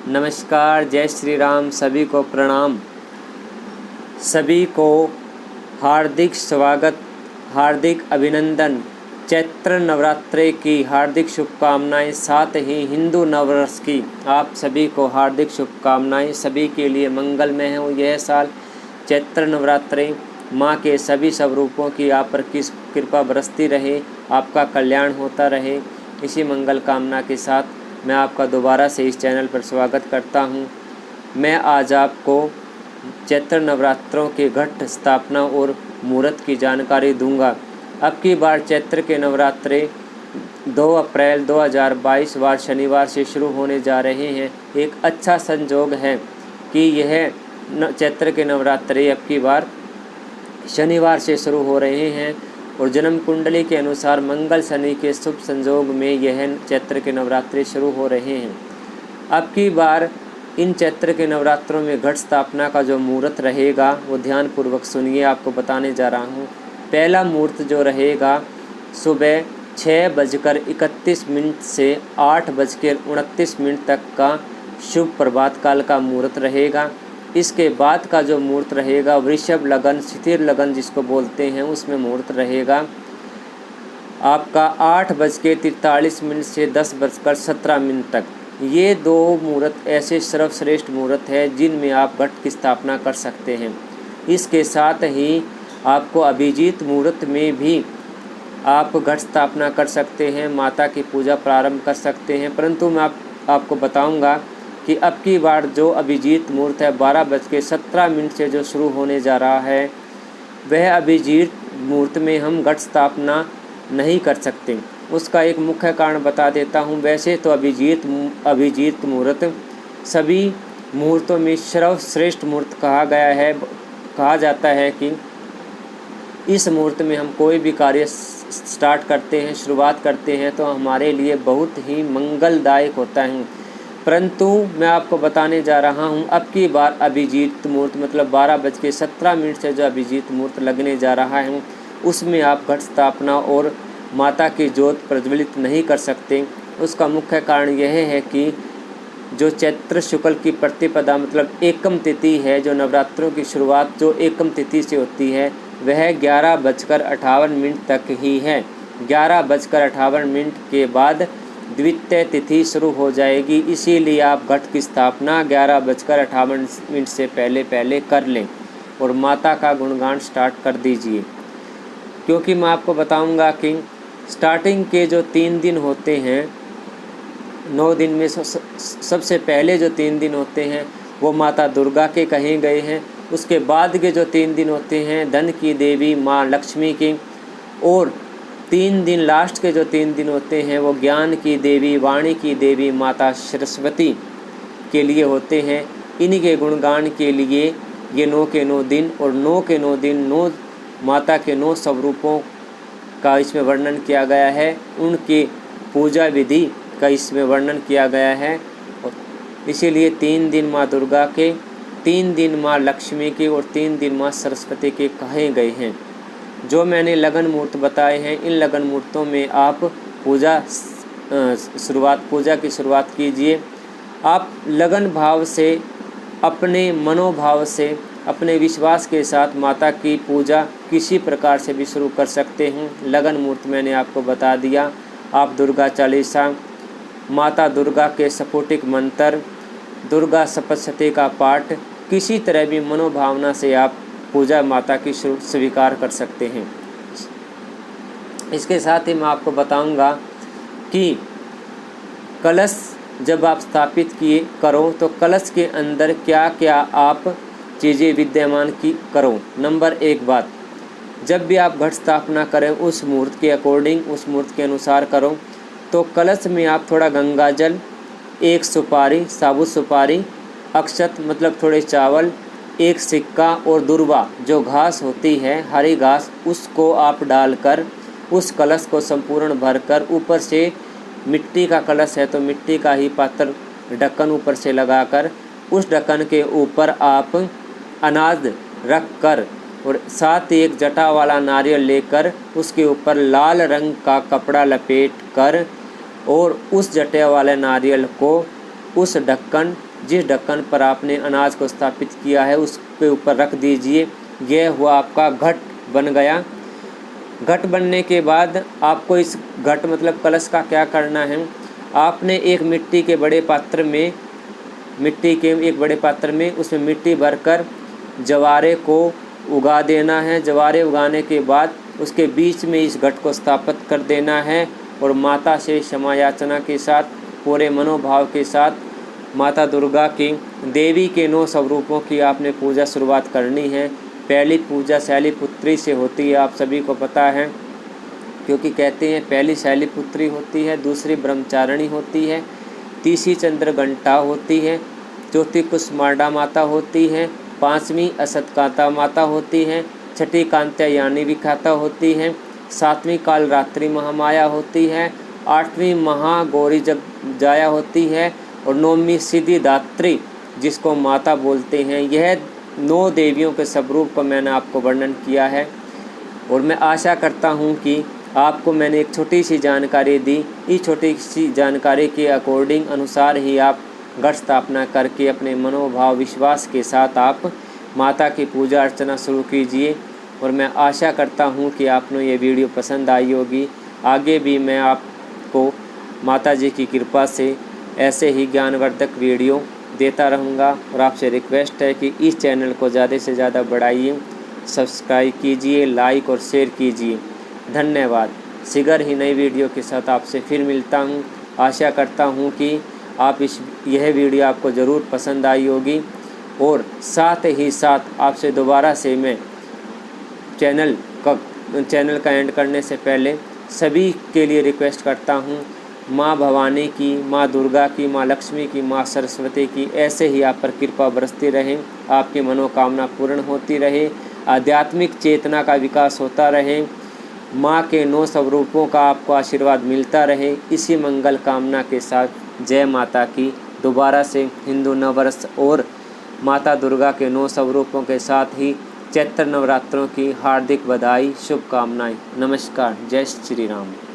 नमस्कार, जय श्री राम। सभी को प्रणाम। सभी को हार्दिक स्वागत, हार्दिक अभिनंदन। चैत्र नवरात्रि की हार्दिक शुभकामनाएं, साथ ही हिंदू नववर्ष की आप सभी को हार्दिक शुभकामनाएं। सभी के लिए मंगलमय हो यह साल। चैत्र नवरात्रि माँ के सभी स्वरूपों की आप पर कृपा बरसती रहे, आपका कल्याण होता रहे। इसी मंगल कामना के साथ मैं आपका दोबारा से इस चैनल पर स्वागत करता हूं। मैं आज आपको चैत्र नवरात्रों के घट स्थापना और मुहूर्त की जानकारी दूंगा। अब की बार चैत्र के नवरात्रे 2 अप्रैल 2022 वार शनिवार से शुरू होने जा रहे हैं। एक अच्छा संयोग है कि यह चैत्र के नवरात्रे अब की बार शनिवार से शुरू हो रहे हैं और जन्म कुंडली के अनुसार मंगल शनि के शुभ संयोग में यह चैत्र के नवरात्रि शुरू हो रहे हैं। अब की बार इन चैत्र के नवरात्रों में घट स्थापना का जो मुहूर्त रहेगा वो ध्यानपूर्वक सुनिए, आपको बताने जा रहा हूँ। पहला मुहूर्त जो रहेगा सुबह 6:31 से 8:29 तक का शुभ प्रभात काल का मुहूर्त रहेगा। इसके बाद का जो मुहूर्त रहेगा वृषभ लगन, शिथिर लगन जिसको बोलते हैं, उसमें मुहूर्त रहेगा आपका 8:43 से 10:17 तक। ये 2 मुहूर्त ऐसे सर्वश्रेष्ठ मुहूर्त है जिनमें आप घट की स्थापना कर सकते हैं। इसके साथ ही आपको अभिजीत मुहूर्त में भी आप घट स्थापना कर सकते हैं, माता की पूजा प्रारंभ कर सकते हैं। परंतु मैं आपको बताऊंगा कि अब की बार जो अभिजीत मुहूर्त है 12:17 से जो शुरू होने जा रहा है, वह अभिजीत मुहूर्त में हम घट स्थापना नहीं कर सकते। उसका एक मुख्य कारण बता देता हूँ। वैसे तो अभिजीत मुहूर्त सभी मुहूर्तों में सर्वश्रेष्ठ मुहूर्त कहा जाता है कि इस मुहूर्त में हम कोई भी कार्य स्टार्ट करते हैं, शुरुआत करते हैं तो हमारे लिए बहुत ही मंगलदायक होता है। परंतु मैं आपको बताने जा रहा हूं, अब की बार अभिजीत मुहूर्त मतलब 12:17 से जो अभिजीत मुहूर्त लगने जा रहा है उसमें आप घट स्थापना और माता की ज्योत प्रज्वलित नहीं कर सकते। उसका मुख्य कारण यह है कि जो चैत्र शुक्ल की प्रतिपदा मतलब एकम तिथि है, जो नवरात्रों की शुरुआत जो एकम तिथि से होती है, वह 11:58 तक ही है। 11:58 के बाद द्वितीय तिथि शुरू हो जाएगी। इसीलिए आप घट की स्थापना 11:58 से पहले कर लें और माता का गुणगान स्टार्ट कर दीजिए। क्योंकि मैं आपको बताऊंगा कि स्टार्टिंग के जो 3 दिन होते हैं, 9 दिन में सबसे पहले जो 3 दिन होते हैं वो माता दुर्गा के कहे गए हैं। उसके बाद के जो 3 दिन होते हैं धन की देवी माँ लक्ष्मी की, और 3 दिन लास्ट के जो 3 दिन होते हैं वो ज्ञान की देवी, वाणी की देवी माता सरस्वती के लिए होते हैं। इन्हीं के गुणगान के लिए ये 9 के 9 दिन और 9 के 9 दिन 9 माता के 9 स्वरूपों का इसमें वर्णन किया गया है। उनकी पूजा विधि का इसमें वर्णन किया गया है। और इसीलिए 3 दिन माँ दुर्गा के, 3 दिन माँ लक्ष्मी के और 3 दिन माँ सरस्वती के कहे गए हैं। जो मैंने लगन मुहूर्त बताए हैं, इन लगन मुहूर्तों में आप पूजा की शुरुआत कीजिए। आप लगन भाव से, अपने मनोभाव से, अपने विश्वास के साथ माता की पूजा किसी प्रकार से भी शुरू कर सकते हैं। लगन मुहूर्त मैंने आपको बता दिया। आप दुर्गा चालीसा, माता दुर्गा के स्फटिक मंत्र, दुर्गा सप्तशती का पाठ, किसी तरह भी मनोभावना से आप पूजा माता की स्वीकार कर सकते हैं। इसके साथ ही मैं आपको बताऊंगा कि कलश जब आप स्थापित करो तो कलश के अंदर क्या क्या आप चीज़ें विद्यमान करो। नंबर 1 बात, जब भी आप घट स्थापना करें उस मुहूर्त के अकॉर्डिंग, उस मुहूर्त के अनुसार करो। तो कलश में आप थोड़ा गंगा जल, 1 सुपारी, साबुत सुपारी, अक्षत मतलब थोड़े चावल, 1 सिक्का और दुर्वा जो घास होती है, हरी घास, उसको आप डालकर उस कलश को संपूर्ण भरकर, ऊपर से मिट्टी का कलश है तो मिट्टी का ही पात्र ढक्कन ऊपर से लगाकर, उस ढक्कन के ऊपर आप अनाज रख कर और साथ ही एक जटा वाला नारियल लेकर उसके ऊपर लाल रंग का कपड़ा लपेट कर और उस जटे वाले नारियल को उस ढक्कन जिस ढक्कन पर आपने अनाज को स्थापित किया है उसके ऊपर रख दीजिए। यह हुआ आपका घट बन गया। घट बनने के बाद आपको इस घट मतलब कलश का क्या करना है, आपने एक मिट्टी के बड़े पात्र में उसमें मिट्टी भरकर जवारे को उगा देना है। जवारे उगाने के बाद उसके बीच में इस घट को स्थापित कर देना है और माता से क्षमा याचना के साथ पूरे मनोभाव के साथ माता दुर्गा की देवी के 9 स्वरूपों की आपने पूजा शुरुआत करनी है। पहली पूजा शैलीपुत्री से होती है, आप सभी को पता है, क्योंकि कहते हैं पहली शैलीपुत्री होती है, दूसरी ब्रह्मचारिणी होती है, तीसरी चंद्रघंटा होती है, चौथी कुसमांडा माता होती है, 5वीं असतकांता माता होती है, 6ठी कात्यायनी विख्याता होती है, 7वीं कालरात्रि महामाया होती है, 8वीं महागौरी जाया होती है और 9वीं सिद्धिदात्री जिसको माता बोलते हैं। यह 9 देवियों के स्वरूप को मैंने आपको वर्णन किया है और मैं आशा करता हूँ कि आपको मैंने एक छोटी सी जानकारी दी। इस छोटी सी जानकारी के अकॉर्डिंग अनुसार ही आप घट स्थापना करके अपने मनोभाव विश्वास के साथ आप माता की पूजा अर्चना शुरू कीजिए और मैं आशा करता हूँ कि आपको ये वीडियो पसंद आई होगी। आगे भी मैं आपको माता जी की कृपा से ऐसे ही ज्ञानवर्धक वीडियो देता रहूँगा और आपसे रिक्वेस्ट है कि इस चैनल को ज़्यादा से ज़्यादा बढ़ाइए, सब्सक्राइब कीजिए, लाइक और शेयर कीजिए। धन्यवाद। शीघ्र ही नई वीडियो के साथ आपसे फिर मिलता हूँ। आशा करता हूँ कि यह वीडियो आपको ज़रूर पसंद आई होगी और साथ ही साथ आपसे दोबारा से मैं चैनल का एंड करने से पहले सभी के लिए रिक्वेस्ट करता हूँ, माँ भवानी की, माँ दुर्गा की, माँ लक्ष्मी की, माँ सरस्वती की ऐसे ही आप पर कृपा बरसती रहे, आपकी मनोकामना पूर्ण होती रहे, आध्यात्मिक चेतना का विकास होता रहे, माँ के 9 स्वरूपों का आपको आशीर्वाद मिलता रहे। इसी मंगल कामना के साथ जय माता की। दोबारा से हिंदू नववर्ष और माता दुर्गा के 9 स्वरूपों के साथ ही चैत्र नवरात्रों की हार्दिक बधाई, शुभकामनाएं। नमस्कार। जय श्री राम।